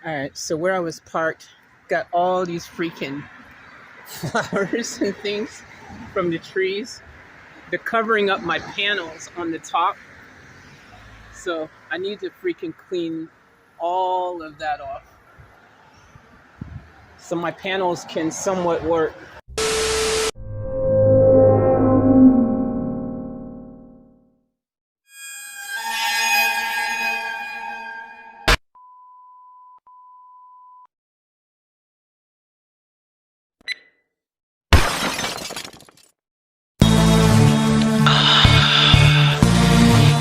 Alright, so where I was parked, got all these freaking flowers and things from the trees. They're covering up my panels on the top. So I need to freaking clean all of that off so my panels can somewhat work.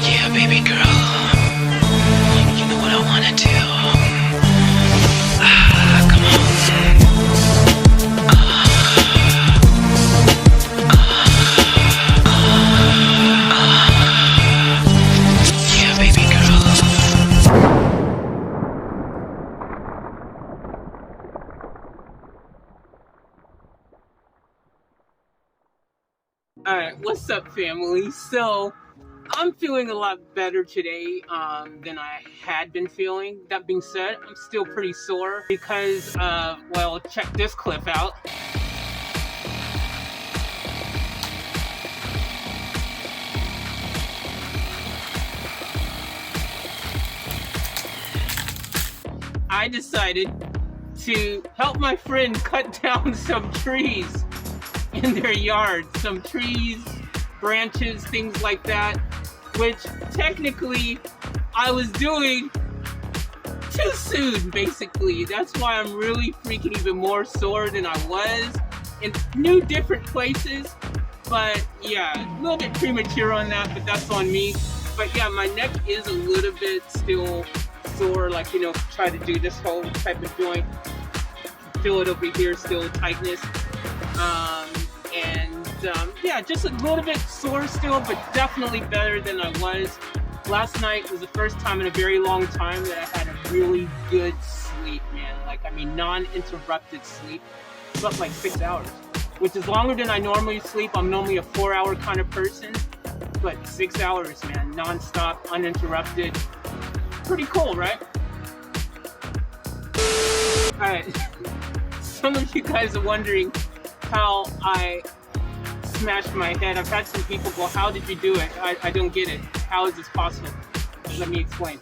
Yeah, baby girl. You know what I wanna do. Come on. Yeah, baby girl. Alright, what's up, family? So I'm feeling a lot better today than I had been feeling. That being said, I'm still pretty sore because, well, check this clip out. I decided to help my friend cut down some trees in their yard. Some trees, branches, things like that, which technically I was doing too soon, basically. That's why I'm really freaking even more sore than I was in new different places. But yeah, a little bit premature on that, but that's on me. But yeah, my neck is a little bit still sore, like, you know, try to do this whole type of joint. Feel it over here, still tightness. Yeah, just a little bit sore still, but definitely better than I was. Last night was the first time in a very long time that I had a really good sleep, man. Like, I mean, non-interrupted sleep. Slept like 6 hours, which is longer than I normally sleep. I'm normally a 4-hour kind of person, but 6 hours, man, non-stop, uninterrupted. Pretty cool, right? Alright, some of you guys are wondering how I smashed my head. I've had some people go, how did you do it? I don't get it. How is this possible? Let me explain.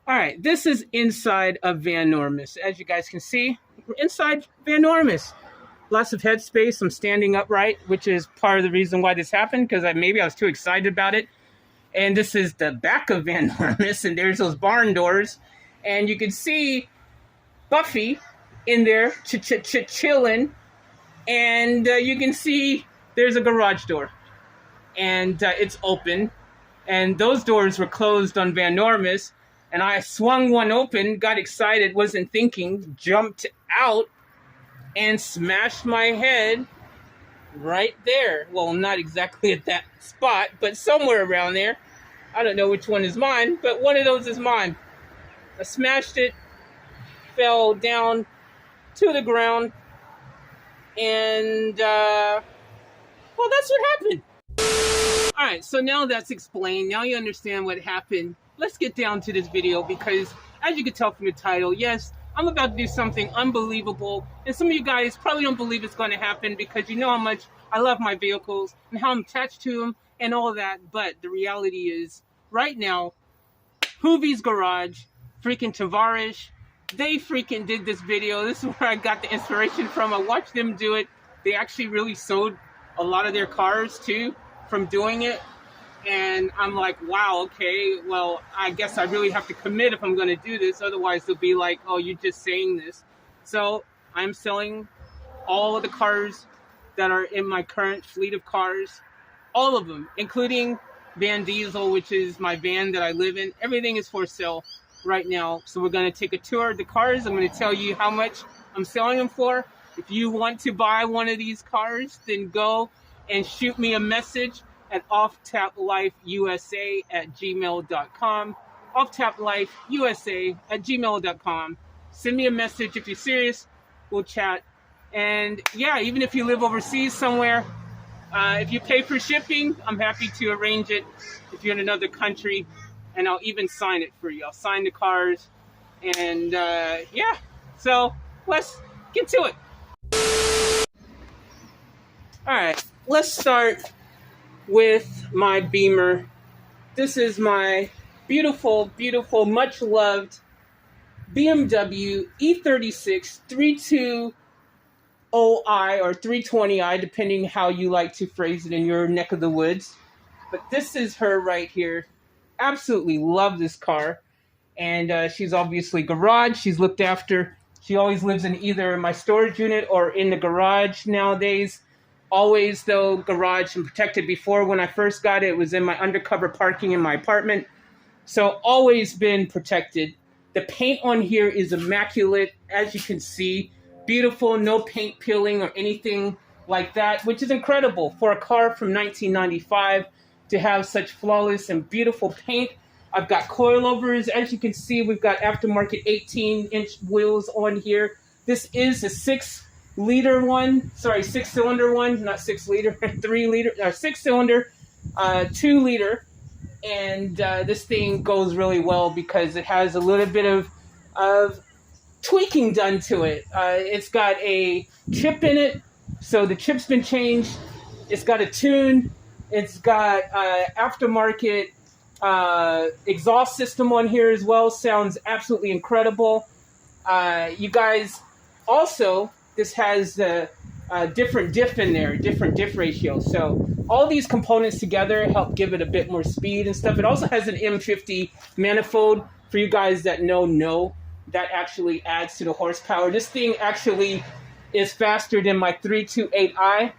Alright, this is inside of Van Normus. As you guys can see, we're inside Van Normus. Lots of headspace. I'm standing upright, which is part of the reason why this happened, because maybe I was too excited about it. And this is the back of Van Normus, and there's those barn doors. And you can see Buffy in there chilling. And you can see there's a garage door. And it's open. And those doors were closed on Van Normus. And I swung one open, got excited, wasn't thinking, jumped out, and smashed my head right there. Well, not exactly at that spot, but somewhere around there. I don't know which one is mine, but one of those is mine. I smashed it, fell down to the ground, and, well, that's what happened. Alright, so now that's explained. Now you understand what happened. Let's get down to this video because, as you can tell from the title, yes, I'm about to do something unbelievable. And some of you guys probably don't believe it's going to happen because you know how much I love my vehicles and how I'm attached to them and all that. But the reality is, right now, Hoovie's Garage, freaking Tavarish, they freaking did this video. This is where I got the inspiration from. I watched them do it. They actually really sold a lot of their cars, too, from doing it. And I'm like, wow, okay, well, I guess I really have to commit if I'm going to do this. Otherwise, they'll be like, oh, you're just saying this. So I'm selling all of the cars that are in my current fleet of cars. All of them, including Van Diesel, which is my van that I live in. Everything is for sale right now. So we're going to take a tour of the cars. I'm going to tell you how much I'm selling them for. If you want to buy one of these cars, then go and shoot me a message at offtaplifeusa@gmail.com. offtaplifeusa@gmail.com. Send me a message if you're serious. We'll chat. And yeah, even if you live overseas somewhere, if you pay for shipping, I'm happy to arrange it if you're in another country, and I'll even sign it for you. I'll sign the cars. And yeah, so let's get to it. All right, let's start with my Beamer. This is my beautiful, beautiful, much loved BMW E36 320i or 320i, depending how you like to phrase it in your neck of the woods. But this is her right here. Absolutely love this car. And she's obviously garage. She's looked after. She always lives in either my storage unit or in the garage nowadays. Always, though, garage and protected. Before, when I first got it, it was in my undercover parking in my apartment. So always been protected. The paint on here is immaculate, as you can see. Beautiful, no paint peeling or anything like that, which is incredible for a car from 1995 to have such flawless and beautiful paint. I've got coilovers. As you can see, we've got aftermarket 18-inch wheels on here. This is a 6-cylinder one, not 6 liter, 3 liter, 6-cylinder, 2 liter. And this thing goes really well because it has a little bit of tweaking done to it. It's got a chip in it, so the chip's been changed. It's got a tune. It's got aftermarket exhaust system on here as well. Sounds absolutely incredible. You guys, also, this has a different diff in there, different diff ratio. So all these components together help give it a bit more speed and stuff. It also has an M50 manifold. For you guys that know, that actually adds to the horsepower. This thing actually is faster than my 328i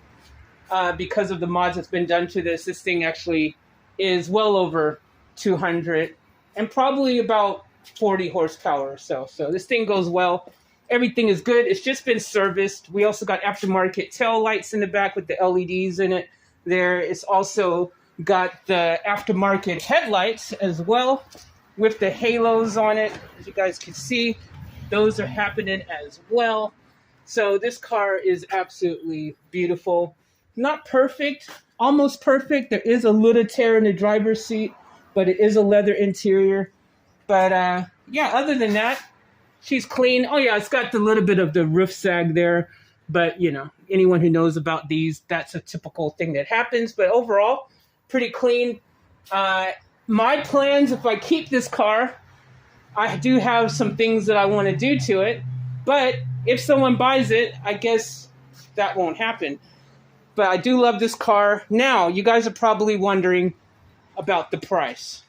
because of the mods that's been done to this. This thing actually is well over 200 and probably about 40 horsepower or so. So this thing goes well. Everything is good. It's just been serviced. We also got aftermarket tail lights in the back with the LEDs in it there. It's also got the aftermarket headlights as well with the halos on it. As you guys can see, those are happening as well. So this car is absolutely beautiful. Not perfect, almost perfect. There is a little tear in the driver's seat, but it is a leather interior. But yeah, other than that, she's clean. Oh yeah, it's got the little bit of the roof sag there. But, you know, anyone who knows about these, that's a typical thing that happens. But overall, pretty clean. My plans, if I keep this car, I do have some things that I want to do to it. But if someone buys it, I guess that won't happen. But I do love this car. Now, you guys are probably wondering about the price.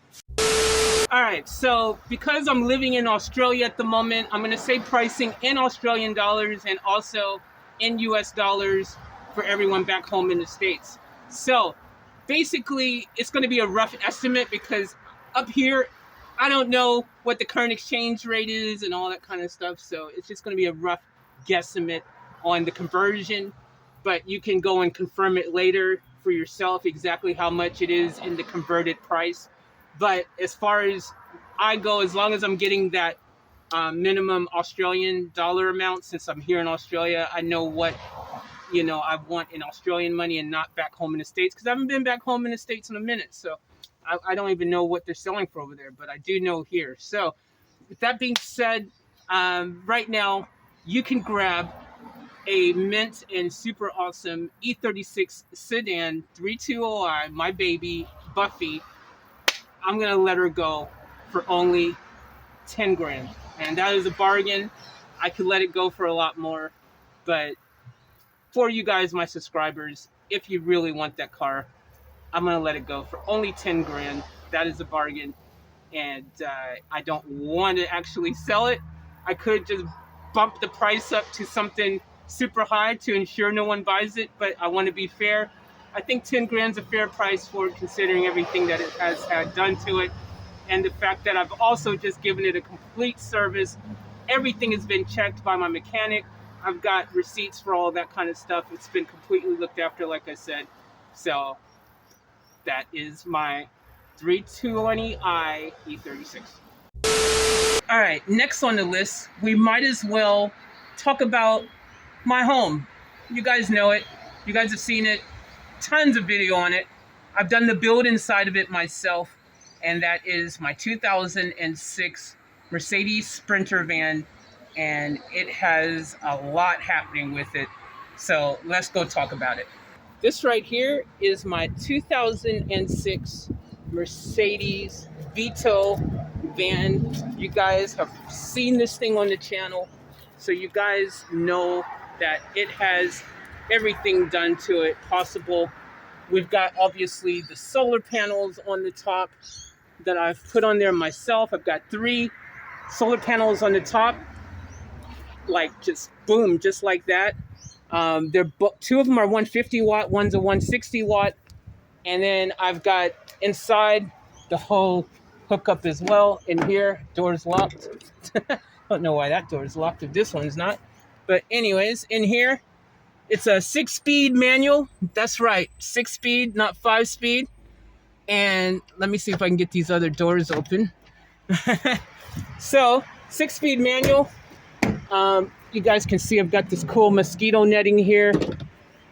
All right, so because I'm living in Australia at the moment, I'm going to say pricing in Australian dollars and also in US dollars for everyone back home in the States. So basically, it's going to be a rough estimate because up here, I don't know what the current exchange rate is and all that kind of stuff. So it's just going to be a rough guesstimate on the conversion. But you can go and confirm it later for yourself exactly how much it is in the converted price. But as far as I go, as long as I'm getting that minimum Australian dollar amount, since I'm here in Australia, I know what, I want in Australian money and not back home in the States, because I haven't been back home in the States in a minute. So I don't even know what they're selling for over there, but I do know here. So with that being said, right now you can grab a mint and super awesome E36 sedan 320i, my baby, Buffy. I'm going to let her go for only 10 grand. And that is a bargain. I could let it go for a lot more. But for you guys, my subscribers, if you really want that car, I'm going to let it go for only 10 grand. That is a bargain. And I don't want to actually sell it. I could just bump the price up to something super high to ensure no one buys it. But I want to be fair. I think 10 grand's a fair price for it, considering everything that it has had done to it. And the fact that I've also just given it a complete service. Everything has been checked by my mechanic. I've got receipts for all that kind of stuff. It's been completely looked after, like I said. So that is my 320i E36. All right, next on the list, we might as well talk about my home. You guys know it. You guys have seen it. Tons of video on it. I've done the build inside of it myself, and that is my 2006 Mercedes Sprinter van, and it has a lot happening with it. So let's go talk about it. This right here is my 2006 Mercedes Vito van. You guys have seen this thing on the channel, so you guys know that it has everything done to it possible. We've got obviously the solar panels on the top that I've put on there myself. I've got 3 solar panels on the top, like just boom, just like that. They're 2 of them are 150 watt, one's a 160 watt, and then I've got inside the whole hookup as well. In here, door's locked. Don't know why that door is locked if this one's not. But anyways, in here, it's a 6-speed manual. That's right, 6-speed, not 5-speed. And let me see if I can get these other doors open. So, 6-speed manual. You guys can see I've got this cool mosquito netting here.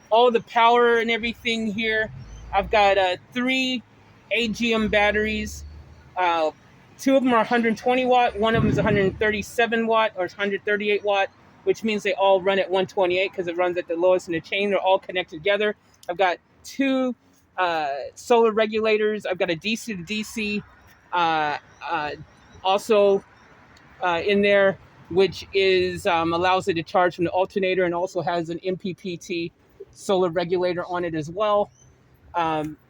All the power and everything here. I've got 3 AGM batteries. 2 of them are 120 watt. One of them is 137 watt or 138 watt, which means they all run at 128 because it runs at the lowest in the chain. They're all connected together. I've got 2 solar regulators. I've got a DC to DC also in there, which is allows it to charge from the alternator, and also has an MPPT solar regulator on it as well.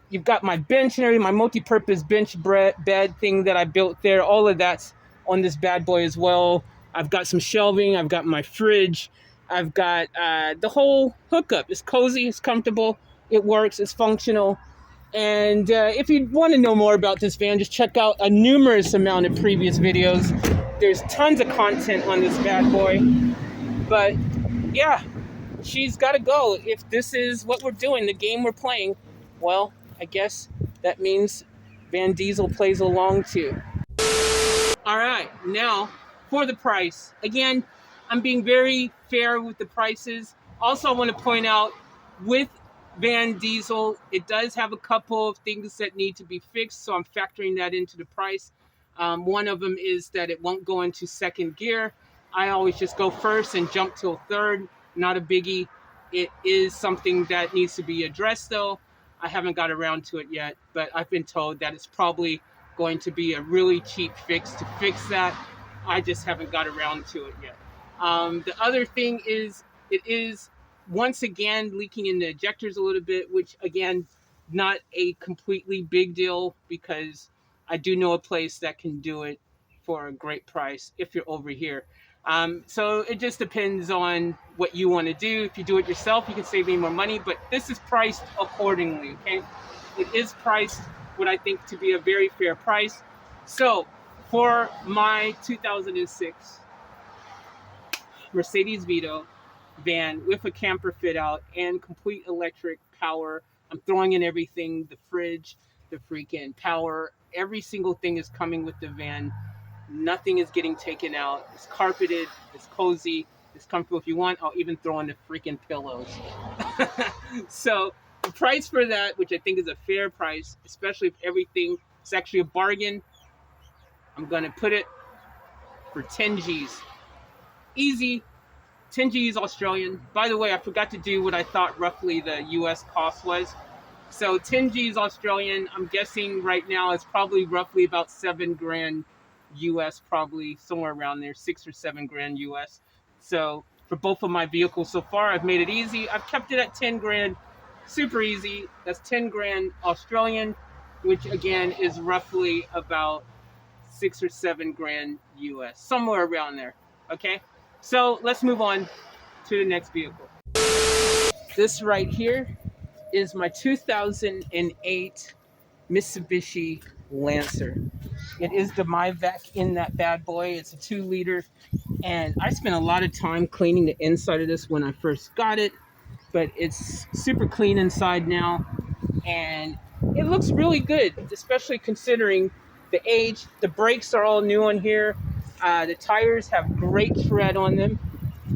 You've got my bench and everything, my multi-purpose bench bed thing that I built there. All of that's on this bad boy as well. I've got some shelving. I've got my fridge. I've got the whole hookup. It's cozy. It's comfortable. It works. It's functional. And if you want to know more about this van, just check out a numerous amount of previous videos. There's tons of content on this bad boy. But yeah, she's got to go. If this is what we're doing, the game we're playing, well, I guess that means Van Diesel plays along too. All right, now for the price. Again, I'm being very fair with the prices. Also, I want to point out with Van Diesel, it does have a couple of things that need to be fixed, so I'm factoring that into the price. One of them is that it won't go into second gear. I always just go first and jump till third. Not a biggie. It is something that needs to be addressed, though. I haven't got around to it yet, but I've been told that it's probably going to be a really cheap fix to fix that. I just haven't got around to it yet. The other thing is, it is once again leaking in the ejectors a little bit, which again, not a completely big deal because I do know a place that can do it for a great price if you're over here. So it just depends on what you want to do. If you do it yourself, you can save me more money, but this is priced accordingly, okay? It is priced what I think to be a very fair price. So for my 2006 Mercedes Vito van with a camper fit out and complete electric power, I'm throwing in everything, the fridge, the freaking power, every single thing is coming with the van. Nothing is getting taken out. It's carpeted, it's cozy, it's comfortable. If you want, I'll even throw in the freaking pillows. So the price for that, which I think is a fair price, especially if everything is actually a bargain, I'm gonna put it for 10 G's. Easy, 10 G's Australian. By the way, I forgot to do what I thought roughly the US cost was. So 10 G's Australian, I'm guessing right now it's probably roughly about 7 grand US, probably somewhere around there, 6 or 7 grand US. So for both of my vehicles so far, I've made it easy. I've kept it at 10 grand, super easy. That's 10 grand Australian, which again is roughly about 6 or 7 grand US, somewhere around there. Okay, so let's move on to the next vehicle. This right here is my 2008 Mitsubishi Lancer. It is the MyVac in that bad boy. It's a 2-liter, and I spent a lot of time cleaning the inside of this when I first got it, but it's super clean inside now, and it looks really good, especially considering the age. The brakes are all new on here. The tires have great tread on them,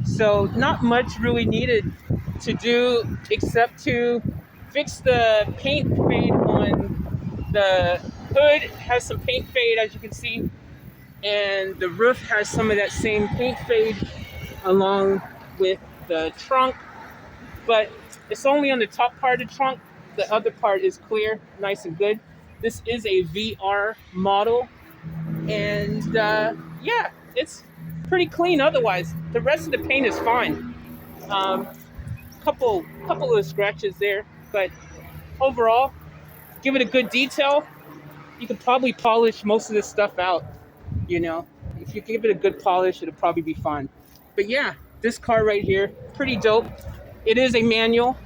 so not much really needed to do except to fix the paint fade on the hood. Has some paint fade, as you can see. and the roof has some of that same paint fade along with the trunk, but it's only on the top part of the trunk. The other part is clear, nice and good. This is a VR model, and yeah, it's pretty clean. Otherwise, the rest of the paint is fine. Um, couple of scratches there, but overall, give it a good detail. You could probably polish most of this stuff out. You know, if you give it a good polish, it'll probably be fine. But yeah, this car right here, pretty dope. It is a manual,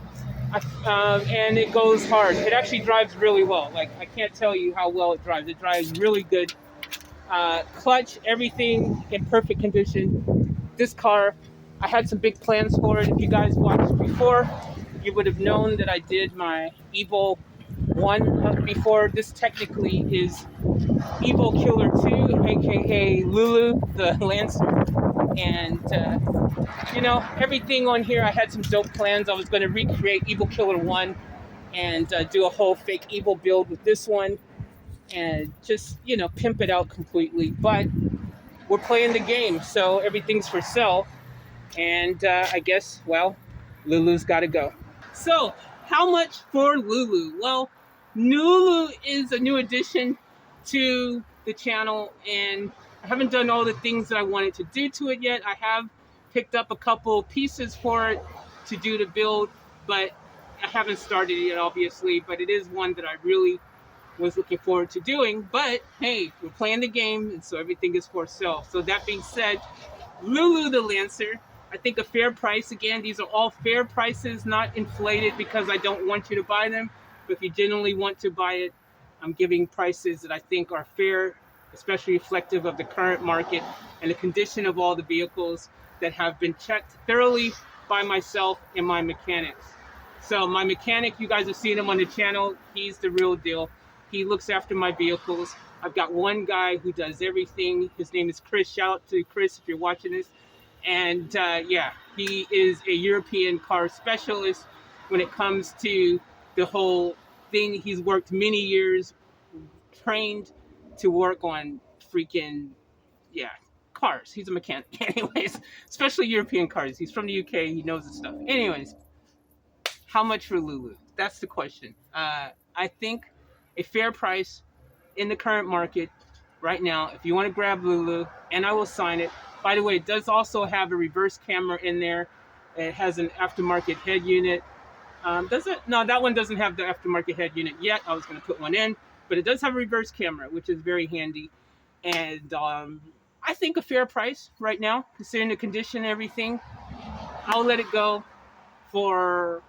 and it goes hard. It actually drives really well. Like, I can't tell you how well it drives. It drives really good. Clutch, everything in perfect condition. This car, I had some big plans for it. If you guys watched before, you would have known that I did my Evo 1 before. This technically is Evo Killer 2, aka Lulu, the Lancer. And, everything on here, I had some dope plans. I was going to recreate Evo Killer 1 and do a whole fake Evo build with this one and just, pimp it out completely. But we're playing the game, so everything's for sale. And I guess, well, Lulu's got to go. So, how much for Lulu? Well, Lulu is a new addition to the channel, and I haven't done all the things that I wanted to do to it yet. I have picked up a couple pieces for it to do the build, but I haven't started it yet, obviously. But it is one that I really was looking forward to doing. But hey, we're playing the game, and so everything is for sale. So that being said, Lulu the Lancer, I think a fair price. Again, these are all fair prices, not inflated because I don't want you to buy them. But if you genuinely want to buy it, I'm giving prices that I think are fair, especially reflective of the current market and the condition of all the vehicles that have been checked thoroughly by myself and my mechanics. So my mechanic, you guys have seen him on the channel. He's the real deal. He looks after my vehicles. I've got one guy who does everything. His name is Chris. Shout out to Chris if you're watching this. And yeah, he is a European car specialist when it comes to the whole thing. He's worked many years, trained to work on freaking, yeah, cars. He's a mechanic. Anyways, especially European cars. He's from the UK. He knows the stuff. Anyways, how much for Lulu? That's the question. I think a fair price in the current market right now, if you want to grab Lulu, and I will sign it. By the way, it does also have a reverse camera in there. It has an aftermarket head unit. Does it? No, that one doesn't have the aftermarket head unit yet. I was going to put one in, but it does have a reverse camera, which is very handy. And I think a fair price right now, considering the condition and everything. I'll let it go for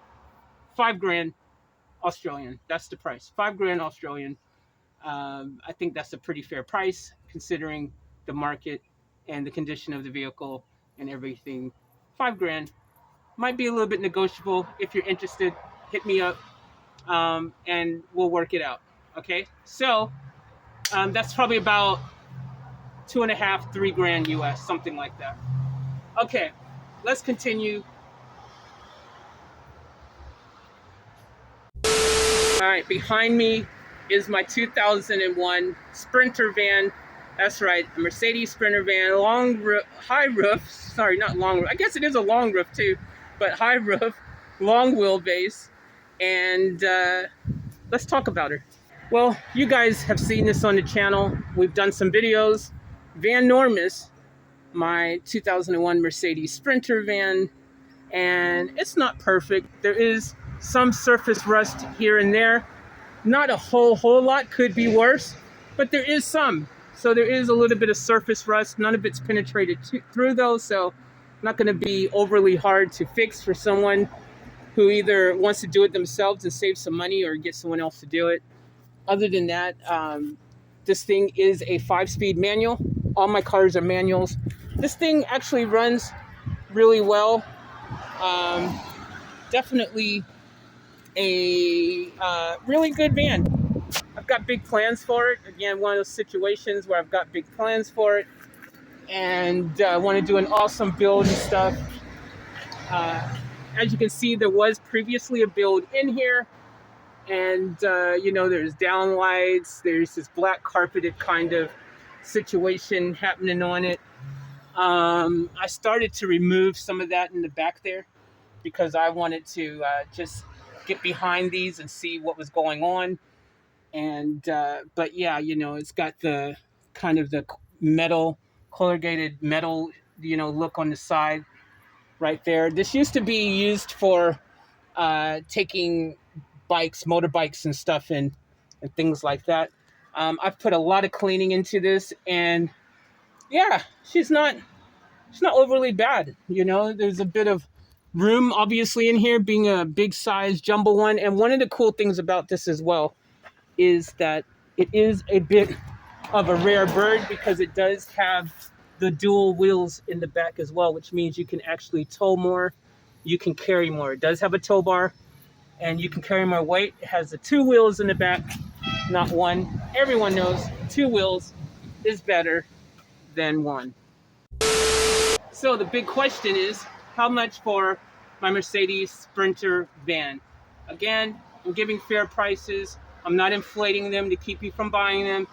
$5,000 Australian. That's the price. $5,000 Australian. I think that's a pretty fair price considering the market and the condition of the vehicle and everything. $5,000 might be a little bit negotiable. If you're interested, hit me up and we'll work it out. Okay, so that's probably about $2.5, $3,000 US, something like that. Okay, let's continue. All right, behind me is my 2001 Sprinter van. That's right, a Mercedes Sprinter van, high roof. Sorry, not long roof. I guess it is a long roof too, but high roof, long wheelbase. And let's talk about her. Well, you guys have seen this on the channel. We've done some videos. Van Normus, my 2001 Mercedes Sprinter van, and it's not perfect. There is some surface rust here and there. Not a whole lot, could be worse, but there is some. So there is a little bit of surface rust. None of it's penetrated through though, so not going to be overly hard to fix for someone who either wants to do it themselves and save some money or get someone else to do it. Other than that, this thing is a 5-speed manual. All my cars are manuals. This thing actually runs really well. Definitely a really good van. I've got big plans for it. Again, one of those situations where I've got big plans for it and want to do an awesome build and stuff. As you can see, there was previously a build in here, and there's downlights, there's this black carpeted kind of situation happening on it. I started to remove some of that in the back there because I wanted to just get behind these and see what was going on. And but yeah, it's got the kind of the metal, corrugated metal, look on the side right there. This used to be used for taking motorbikes and stuff in, and things like that. I've put a lot of cleaning into this, and yeah, she's not overly bad. There's a bit of room, obviously, in here, being a big size jumbo one. And one of the cool things about this as well is that it is a bit of a rare bird because it does have the dual wheels in the back as well, which means you can actually tow more, you can carry more. It does have a tow bar, and you can carry more weight. It has the two wheels in the back, not one. Everyone knows two wheels is better than one. So the big question is, how much for my Mercedes Sprinter van? Again, I'm giving fair prices. I'm not inflating them to keep you from buying them.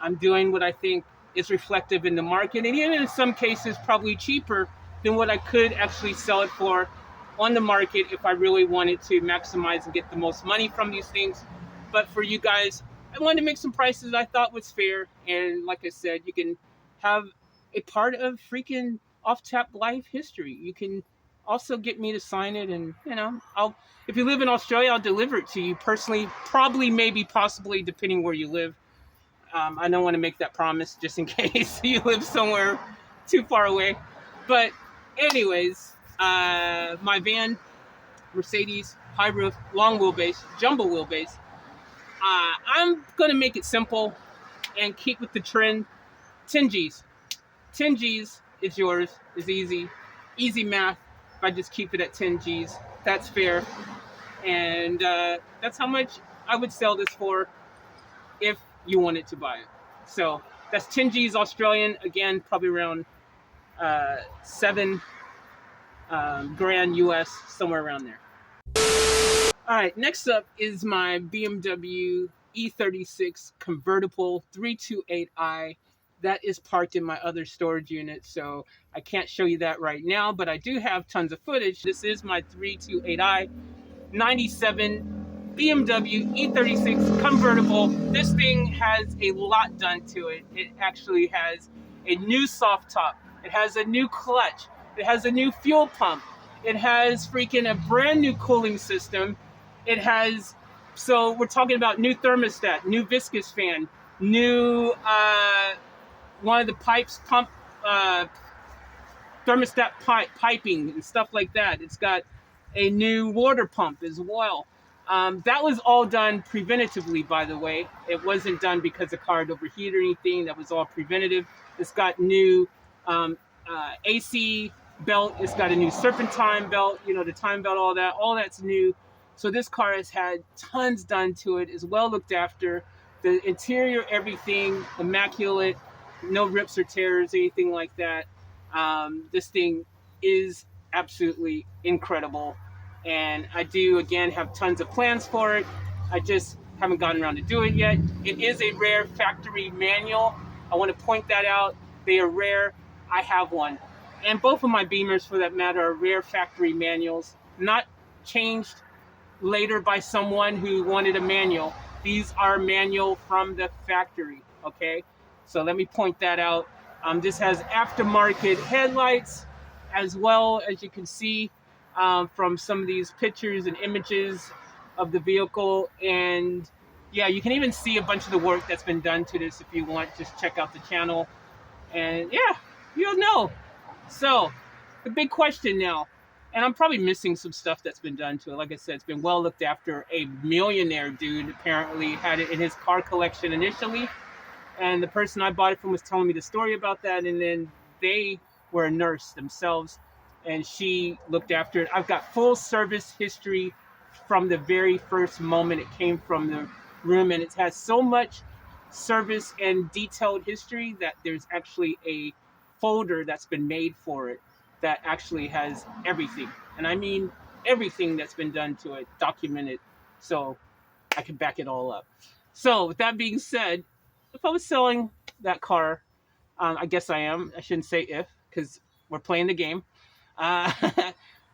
I'm doing what I think is reflective in the market, and even in some cases probably cheaper than what I could actually sell it for on the market if I really wanted to maximize and get the most money from these things. But for you guys, I wanted to make some prices I thought was fair, and like I said, you can have a part of freaking off tap life history. You can also get me to sign it, and I'll, if you live in Australia, I'll deliver it to you personally, probably, maybe, possibly, depending where you live. I don't want to make that promise just in case you live somewhere too far away. But anyways, my van, Mercedes, high roof, long wheelbase, jumbo wheelbase. I'm going to make it simple and keep with the trend. 10 G's. 10 G's is yours. Is easy. Easy math. If I just keep it at 10 G's, that's fair. And that's how much I would sell this for if you wanted to buy it. So that's 10 G's Australian. Again, probably around 7 grand US, somewhere around there. All right, next up is my BMW E36 convertible 328i. That is parked in my other storage unit, so I can't show you that right now, but I do have tons of footage. This is my 328i 97 BMW E36 convertible. This thing has a lot done to it. It actually has a new soft top. It has a new clutch. It has a new fuel pump. It has freaking a brand new cooling system. It has, so we're talking about new thermostat, new viscous fan, new, one of the pump, thermostat piping and stuff like that. It's got a new water pump as well. That was all done preventatively, by the way. It wasn't done because the car had overheated or anything. That was all preventative. It's got new AC belt. It's got a new serpentine belt, the time belt, all that's new. So this car has had tons done to it. It's well looked after. The interior, everything, immaculate, no rips or tears, anything like that. This thing is absolutely incredible. And I do, again, have tons of plans for it. I just haven't gotten around to doing it yet. It is a rare factory manual. I want to point that out. They are rare. I have one. And both of my Beamers, for that matter, are rare factory manuals, not changed later by someone who wanted a manual. These are manual from the factory, okay? So let me point that out. This has aftermarket headlights, as well as you can see from some of these pictures and images of the vehicle. And yeah, you can even see a bunch of the work that's been done to this if you want. Just check out the channel. And yeah, you'll know. So the big question now, and I'm probably missing some stuff that's been done to it. Like I said, it's been well looked after. A millionaire dude apparently had it in his car collection initially. And the person I bought it from was telling me the story about that. And then they were a nurse themselves, and she looked after it. I've got full service history from the very first moment it came from the room. And it has so much service and detailed history that there's actually a folder that's been made for it that actually has everything. And I mean everything that's been done to it, documented, so I can back it all up. So with that being said, if I was selling that car. I guess I am. I shouldn't say if, because we're playing the game. Uh,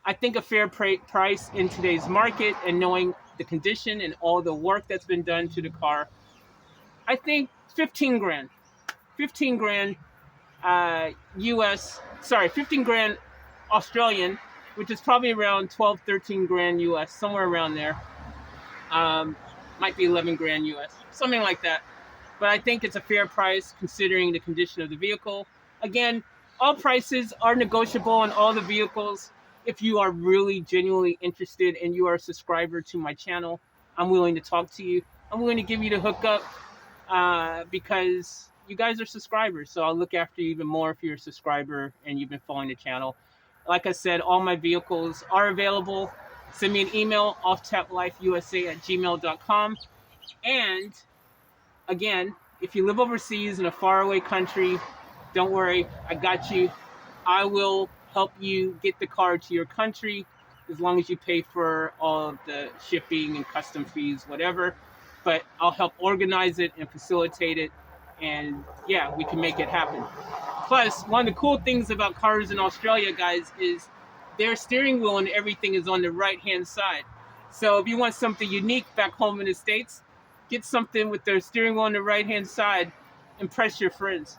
I think a fair price in today's market, and knowing the condition and all the work that's been done to the car, I think 15 grand. 15 grand US, sorry, 15 grand Australian, which is probably around 12, 13 grand US, somewhere around there. Um, Might be 11 grand US, something like that. But I think it's a fair price considering the condition of the vehicle. Again, all prices are negotiable on all the vehicles. If you are really genuinely interested and you are a subscriber to my channel, I'm willing to talk to you. I'm willing to give you the hookup because you guys are subscribers. So I'll look after you even more if you're a subscriber and you've been following the channel. Like I said, all my vehicles are available. Send me an email, offtaplifeusa@gmail.com. And again, if you live overseas in a faraway country, don't worry, I got you. I will help you get the car to your country as long as you pay for all of the shipping and custom fees, whatever. But I'll help organize it and facilitate it. And yeah, we can make it happen. Plus, one of the cool things about cars in Australia, guys, is their steering wheel and everything is on the right-hand side. So if you want something unique back home in the States, get something with their steering wheel on the right-hand side. Impress your friends.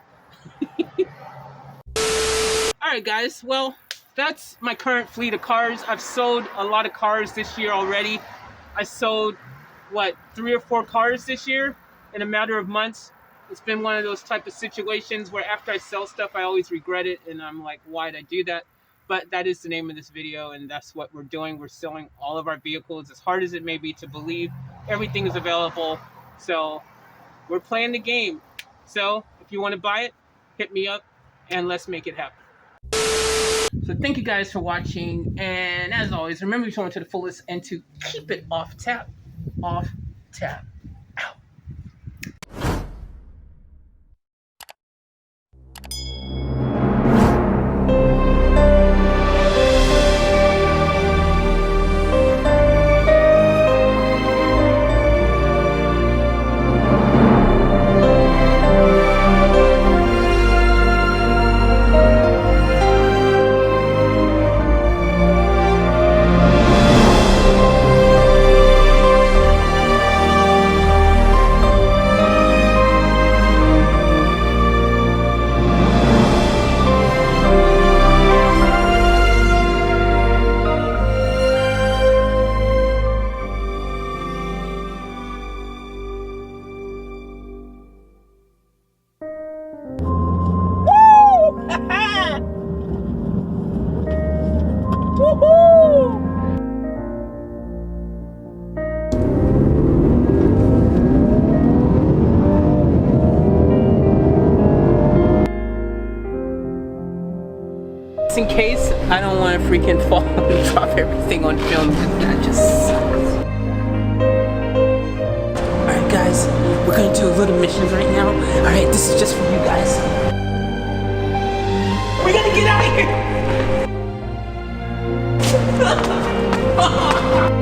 All right, guys. Well, that's my current fleet of cars. I've sold a lot of cars this year already. I sold, 3 or 4 cars this year in a matter of months. It's been one of those type of situations where after I sell stuff, I always regret it. And I'm like, why'd I do that? But that is the name of this video, and that's what we're doing. We're selling all of our vehicles, as hard as it may be to believe. Everything is available. So we're playing the game. So if you want to buy it, hit me up, and let's make it happen. So thank you guys for watching, and as always, remember to show it to the fullest and to keep it off tap. Off tap. Out. In case I don't want to freaking fall and drop everything on film, that just sucks. Alright guys, we're gonna do a little missions right now. Alright, this is just for you guys. We're gonna get out of here!